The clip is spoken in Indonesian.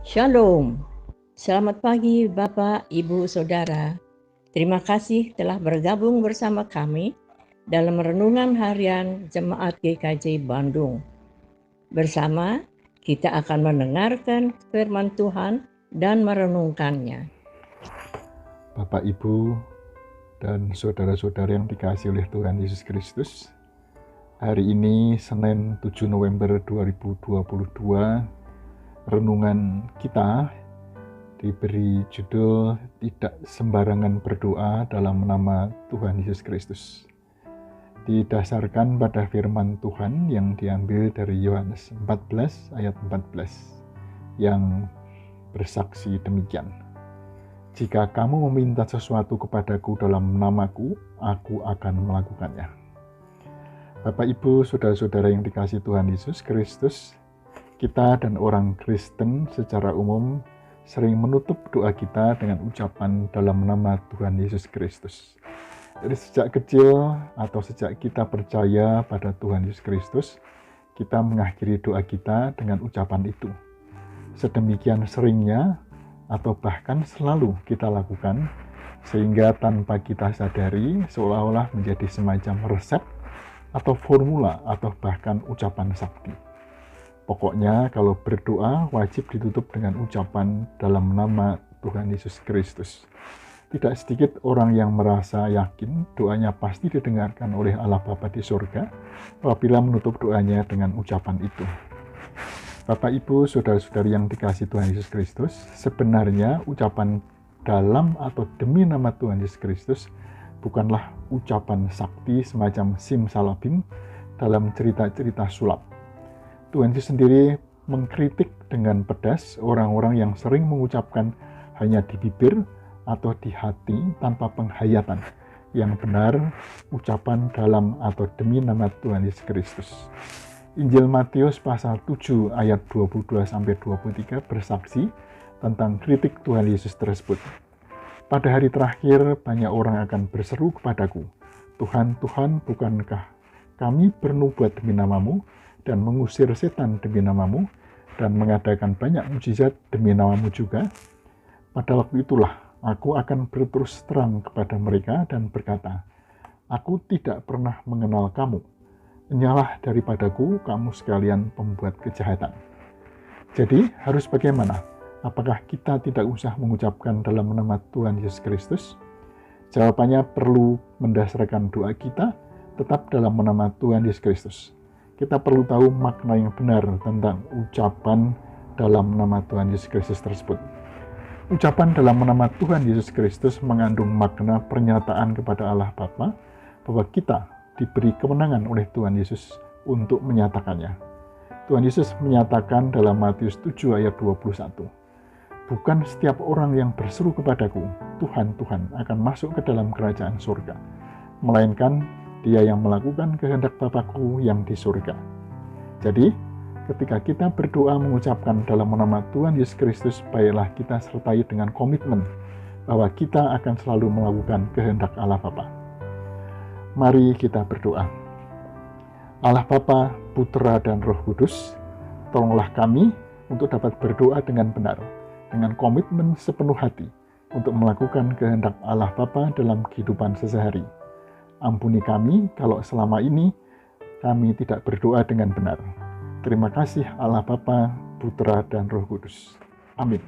Shalom. Selamat pagi Bapak, Ibu, Saudara. Terima kasih telah bergabung bersama kami dalam renungan harian Jemaat GKJ Bandung. Bersama kita akan mendengarkan firman Tuhan dan merenungkannya. Bapak, Ibu, dan saudara-saudara yang dikasihi oleh Tuhan Yesus Kristus, hari ini Senin 7 November 2022, renungan kita diberi judul Tidak Sembarangan Berdoa dalam Nama Tuhan Yesus Kristus. Didasarkan pada firman Tuhan yang diambil dari Yohanes 14 ayat 14 yang bersaksi demikian. Jika kamu meminta sesuatu kepadaku dalam namaku, aku akan melakukannya. Bapak, Ibu, saudara-saudara yang dikasihi Tuhan Yesus Kristus, kita dan orang Kristen secara umum sering menutup doa kita dengan ucapan dalam nama Tuhan Yesus Kristus. Dari sejak kecil atau sejak kita percaya pada Tuhan Yesus Kristus, kita mengakhiri doa kita dengan ucapan itu. Sedemikian seringnya atau bahkan selalu kita lakukan, sehingga tanpa kita sadari seolah-olah menjadi semacam resep atau formula atau bahkan ucapan sakti. Pokoknya kalau berdoa wajib ditutup dengan ucapan dalam nama Tuhan Yesus Kristus. Tidak sedikit orang yang merasa yakin doanya pasti didengarkan oleh Allah Bapa di surga apabila menutup doanya dengan ucapan itu. Bapak, Ibu, saudara-saudari yang dikasihi Tuhan Yesus Kristus, sebenarnya ucapan dalam atau demi nama Tuhan Yesus Kristus bukanlah ucapan sakti semacam simsalabim dalam cerita-cerita sulap. Tuhan Yesus sendiri mengkritik dengan pedas orang-orang yang sering mengucapkan hanya di bibir atau di hati tanpa penghayatan yang benar ucapan dalam atau demi nama Tuhan Yesus Kristus. Injil Matius pasal 7 ayat 22-23 bersaksi tentang kritik Tuhan Yesus tersebut. Pada hari terakhir banyak orang akan berseru kepadaku, Tuhan, Tuhan, bukankah kami bernubuat demi namamu dan mengusir setan demi namamu dan mengadakan banyak mujizat demi namamu juga? Pada waktu itulah aku akan berterus terang kepada mereka dan berkata, aku tidak pernah mengenal kamu. Menyalah daripadaku kamu sekalian pembuat kejahatan. Jadi harus bagaimana? Apakah kita tidak usah mengucapkan dalam nama Tuhan Yesus Kristus? Jawabannya perlu mendasarkan doa kita tetap dalam nama Tuhan Yesus Kristus. Kita perlu tahu makna yang benar tentang ucapan dalam nama Tuhan Yesus Kristus tersebut. Ucapan dalam nama Tuhan Yesus Kristus mengandung makna pernyataan kepada Allah Bapa bahwa kita diberi kemenangan oleh Tuhan Yesus untuk menyatakannya. Tuhan Yesus menyatakan dalam Matius 7 ayat 21, bukan setiap orang yang berseru kepadaku, Tuhan, Tuhan, akan masuk ke dalam kerajaan surga, melainkan dia yang melakukan kehendak Bapa-Ku yang di surga. Jadi, ketika kita berdoa mengucapkan dalam nama Tuhan Yesus Kristus, baiklah kita sertai dengan komitmen bahwa kita akan selalu melakukan kehendak Allah Bapa. Mari kita berdoa. Allah Bapa, Putra, dan Roh Kudus, tolonglah kami untuk dapat berdoa dengan benar, dengan komitmen sepenuh hati untuk melakukan kehendak Allah Bapa dalam kehidupan sehari-hari. Ampuni kami kalau selama ini kami tidak berdoa dengan benar. Terima kasih Allah Bapa, Putra, dan Roh Kudus. Amin.